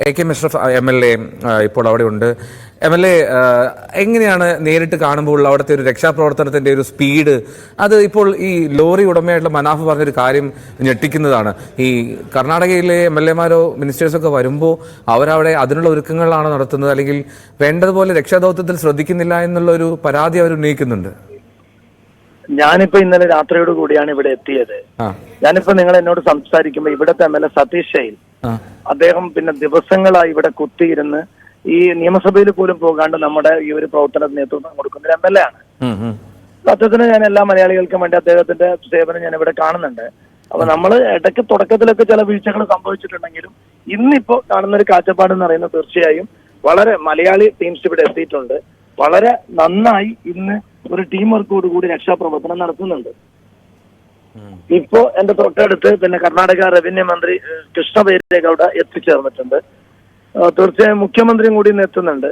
AK Ashraf MLA ഇപ്പോൾ അവിടെ ഉണ്ട്. MLA എങ്ങനെയാണ് നേരിട്ട് കാണുമ്പോൾ അവിടുത്തെ ഒരു രക്ഷാപ്രവർത്തനത്തിന്റെ ഒരു സ്പീഡ്? അത് ഇപ്പോൾ ഈ ലോറി ഉടമയായിട്ടുള്ള മനാഫ് പറഞ്ഞൊരു കാര്യം ഞെട്ടിക്കുന്നതാണ്. ഈ കർണാടകയിലെ MLA മാരോ മിനിസ്റ്റേഴ്സോ ഒക്കെ വരുമ്പോൾ അവരവിടെ അതിനുള്ള ഒരുക്കങ്ങളാണ് നടത്തുന്നത്, അല്ലെങ്കിൽ വേണ്ടതുപോലെ രക്ഷാദൗത്യത്തിൽ ശ്രദ്ധിക്കുന്നില്ല എന്നുള്ള ഒരു പരാതി അവർ ഉന്നയിക്കുന്നുണ്ട്. ഞാനിപ്പോ ഇന്നലെ രാത്രിയോട് കൂടിയാണ് ഇവിടെ എത്തിയത്. ഞാനിപ്പോ നിങ്ങൾ എന്നോട് സംസാരിക്കുമ്പോ ഇവിടുത്തെ MLA സതീഷ് ശൈൽ അദ്ദേഹം പിന്നെ ദിവസങ്ങളായി ഇവിടെ കുത്തിയിരുന്ന് ഈ നിയമസഭയിൽ പോലും പോകാണ്ട് നമ്മുടെ ഈ ഒരു പ്രവർത്തനത്തിന് നേതൃത്വം കൊടുക്കുന്ന ഒരു MLA ആണ്. സത്യത്തിന് ഞാൻ എല്ലാ മലയാളികൾക്കും വേണ്ടി അദ്ദേഹത്തിന്റെ സേവനം ഞാൻ ഇവിടെ കാണുന്നുണ്ട്. അപ്പൊ നമ്മൾ ഇടയ്ക്ക് തുടക്കത്തിലൊക്കെ ചില വീഴ്ചകൾ സംഭവിച്ചിട്ടുണ്ടെങ്കിലും ഇന്നിപ്പോ കാണുന്ന ഒരു കാഴ്ചപ്പാട് എന്ന് പറയുന്നത് തീർച്ചയായും വളരെ മലയാളി ടീംസ് ഇവിടെ എത്തിയിട്ടുണ്ട്. വളരെ നന്നായി ഇന്ന് ഒരു ടീം വർക്കോട് കൂടി രക്ഷാപ്രവർത്തനം നടത്തുന്നുണ്ട്. ഇപ്പോ എന്റെ തൊട്ടടുത്ത് പിന്നെ കർണാടക റവന്യൂ മന്ത്രി കൃഷ്ണ ബൈരേഗൌഡ എത്തിച്ചേർന്നിട്ടുണ്ട്. തീർച്ചയായും മുഖ്യമന്ത്രിയും കൂടി ഇന്ന് എത്തുന്നുണ്ട്.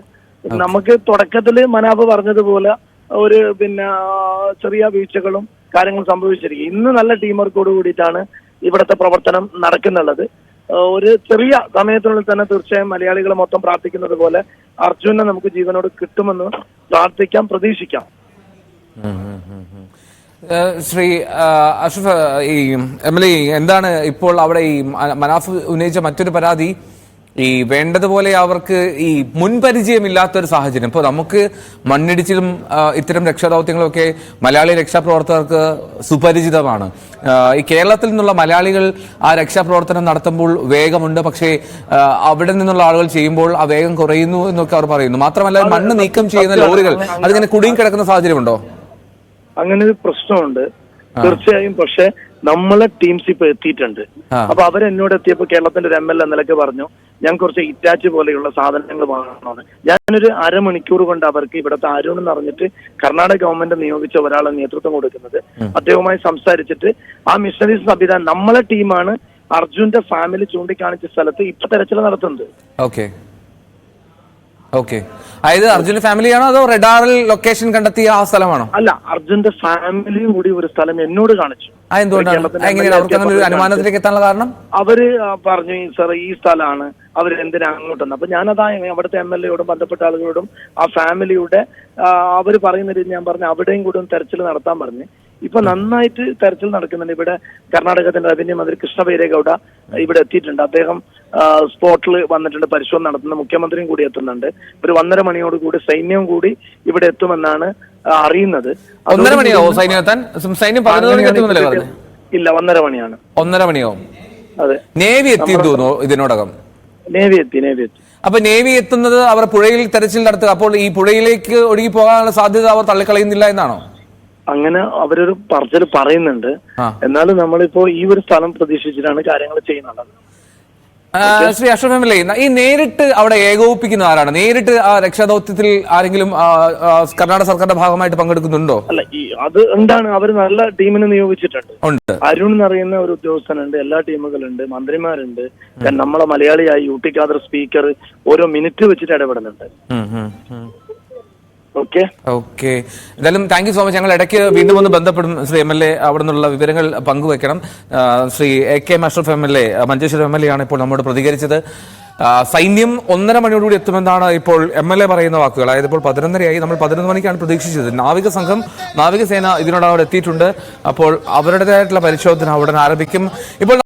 നമുക്ക് തുടക്കത്തിൽ മനാഫ് പറഞ്ഞതുപോലെ ഒരു പിന്നെ ചെറിയ വീഴ്ചകളും കാര്യങ്ങളും സംഭവിച്ചിരിക്കും. ഇന്ന് നല്ല ടീം വർക്കോട് കൂടിയിട്ടാണ് ഇവിടുത്തെ പ്രവർത്തനം നടക്കുന്നുള്ളത്. ഒരു ചെറിയ സമയത്തിനുള്ളിൽ തന്നെ തീർച്ചയായും മലയാളികൾ മൊത്തം പ്രാർത്ഥിക്കുന്നത് പോലെ അർജുനെ നമുക്ക് ജീവനോട് കിട്ടുമെന്ന് പ്രാർത്ഥിക്കാം, പ്രതീക്ഷിക്കാം. ശ്രീ അഷ്റഫ്, ഈ MLA എന്താണ് ഇപ്പോൾ അവിടെ ഈ മനാഫ് ഉന്നയിച്ച മറ്റൊരു പരാതി? ഈ വേണ്ടതുപോലെ അവർക്ക് ഈ മുൻപരിചയമില്ലാത്തൊരു സാഹചര്യം. ഇപ്പോൾ നമുക്ക് മണ്ണിടിച്ചിലും ഇത്തരം രക്ഷാദൗത്യങ്ങളും ഒക്കെ മലയാളി രക്ഷാപ്രവർത്തകർക്ക് സുപരിചിതമാണ്. ഈ കേരളത്തിൽ നിന്നുള്ള മലയാളികൾ ആ രക്ഷാപ്രവർത്തനം നടത്തുമ്പോൾ വേഗമുണ്ട്, പക്ഷേ അവിടെ നിന്നുള്ള ആളുകൾ ചെയ്യുമ്പോൾ ആ വേഗം കുറയുന്നു എന്നൊക്കെ അവർ പറയുന്നു. മാത്രമല്ല, മണ്ണ് നീക്കം ചെയ്യുന്ന ലോറികൾ അതിങ്ങനെ കുടുങ്ങി കിടക്കുന്ന സാഹചര്യമുണ്ടോ? അങ്ങനെ ഒരു പ്രശ്നമുണ്ട് തീർച്ചയായും. പക്ഷെ നമ്മളെ ടീംസ് ഇപ്പൊ എത്തിയിട്ടുണ്ട്. അപ്പൊ അവരെന്നോട് എത്തിയപ്പോ കേരളത്തിന്റെ ഒരു MLA നിലയ്ക്ക് പറഞ്ഞു, ഞാൻ കുറച്ച് ഇറ്റാച്ച് പോലെയുള്ള സാധനങ്ങൾ വാങ്ങണമെന്ന്. ഞാനൊരു അരമണിക്കൂർ കൊണ്ട് അവർക്ക് ഇവിടുത്തെ അരുൺ എന്ന് പറഞ്ഞിട്ട് കർണാടക ഗവൺമെന്റ് നിയോഗിച്ച ഒരാളെ നേതൃത്വം കൊടുക്കുന്നത്, അദ്ദേഹവുമായി സംസാരിച്ചിട്ട് ആ മിഷണറീസ് സംവിധാനം നമ്മളെ ടീമാണ് അർജുന്റെ ഫാമിലി ചൂണ്ടിക്കാണിച്ച സ്ഥലത്ത് ഇപ്പൊ തെരച്ചിൽ നടത്തുന്നത്. അതായത് അർജുന്റെ ഫാമിലിയാണോ അതോ റഡാറിൽ ലൊക്കേഷൻ കണ്ടെത്തിയ ആ സ്ഥലമാണോ? അല്ല, അർജുന്റെ ഫാമിലിയും കൂടി ഒരു സ്ഥലം എന്നോട് കാണിച്ചു. അനുമാനത്തിലേക്ക് എത്താനുള്ള കാരണം അവര് പറഞ്ഞു, സാർ ഈ സ്ഥലമാണ്, അവരെന്തിനാ അങ്ങോട്ടെന്ന്. അപ്പൊ ഞാനതാ അവിടുത്തെ MLA-യോടും ബന്ധപ്പെട്ട ആളുകളോടും ആ ഫാമിലിയുടെ അവര് പറയുന്ന രീതി ഞാൻ പറഞ്ഞു അവിടെയും കൂടെ ഒന്ന് തെരച്ചിൽ നടത്താൻ പറഞ്ഞു. ഇപ്പൊ നന്നായിട്ട് തെരച്ചിൽ നടക്കുന്നുണ്ട്. ഇവിടെ കർണാടകത്തിന്റെ റവന്യൂ മന്ത്രി കൃഷ്ണ ബൈരേഗൌഡ ഇവിടെ എത്തിയിട്ടുണ്ട്. അദ്ദേഹം സ്പോട്ടിൽ വന്നിട്ടുണ്ട്, പരിശോധന നടത്തുന്ന മുഖ്യമന്ത്രിയും കൂടി എത്തുന്നുണ്ട്. ഒരു 1:30 മണിയോട് കൂടി സൈന്യവും കൂടി ഇവിടെ എത്തുമെന്നാണ് അറിയുന്നത്. 1:30 മണിയോ സൈന്യം എത്താൻ? ഇല്ല, 1:30 മണിയാണ്. 1:30 മണിയോ? അതെ. നേവി എത്തി തോന്നുന്നു ഇതിനോടകം. നേവി എത്തി. അപ്പൊ നേവി എത്തുന്നത് അവർ പുഴയിൽ തെരച്ചിൽ നടത്തുക. അപ്പോൾ ഈ പുഴയിലേക്ക് ഒഴുകി പോകാനുള്ള സാധ്യത അവർ തള്ളിക്കളയുന്നില്ല എന്നാണോ? അങ്ങനെ അവരൊരു പറച്ചിൽ പറയുന്നുണ്ട്. എന്നാലും നമ്മളിപ്പോ ഈ ഒരു സ്ഥലം പ്രതീക്ഷിച്ചിട്ടാണ് കാര്യങ്ങൾ ചെയ്യുന്നത്. ശ്രീ അഷ്റഫ് MLA, ഈ നേരിട്ട് അവിടെ ഏകോപിപ്പിക്കുന്ന ആരാണ്? നേരിട്ട് ആ രക്ഷാദൗത്യത്തിൽ ആരെങ്കിലും കർണാടക സർക്കാരിന്റെ ഭാഗമായിട്ട് പങ്കെടുക്കുന്നുണ്ടോ? അല്ല, അത് എന്താണ്, അവർ നല്ല ടീമിനെ നിയോഗിച്ചിട്ടുണ്ട്. അരുൺ എന്നറിയുന്ന ഒരു ഉദ്യോഗസ്ഥനുണ്ട്, എല്ലാ ടീമുകളുണ്ട്, മന്ത്രിമാരുണ്ട്, നമ്മളെ മലയാളിയായി UT ഖാദർ സ്പീക്കർ ഓരോ മിനിറ്റ് വെച്ചിട്ട് ഇടപെടുന്നുണ്ട്. ഓക്കെ. എന്തായാലും താങ്ക് യു സോ മച്ച്. ഞങ്ങൾ ഇടയ്ക്ക് വീണ്ടും ഒന്ന് ബന്ധപ്പെടും. ശ്രീ MLA അവിടെ നിന്നുള്ള വിവരങ്ങൾ പങ്കുവെക്കണം. Shri AK Ashraf MLA, Manjeshwaram MLA ആണ് ഇപ്പോൾ നമ്മോട് പ്രതികരിച്ചത്. സൈന്യം 1:30 മണിയോടുകൂടി എത്തുമെന്നാണ് ഇപ്പോൾ MLA പറയുന്ന വാക്കുകൾ. അതായത് ഇപ്പോൾ 11:30 നമ്മൾ 11 മണിക്കാണ് പ്രതീക്ഷിച്ചത്. നാവികസേന ഇതിനോട് അവിടെ എത്തിയിട്ടുണ്ട്. അപ്പോൾ അവരുടേതായിട്ടുള്ള പരിശോധന ഉടൻ ആരംഭിക്കും. ഇപ്പോൾ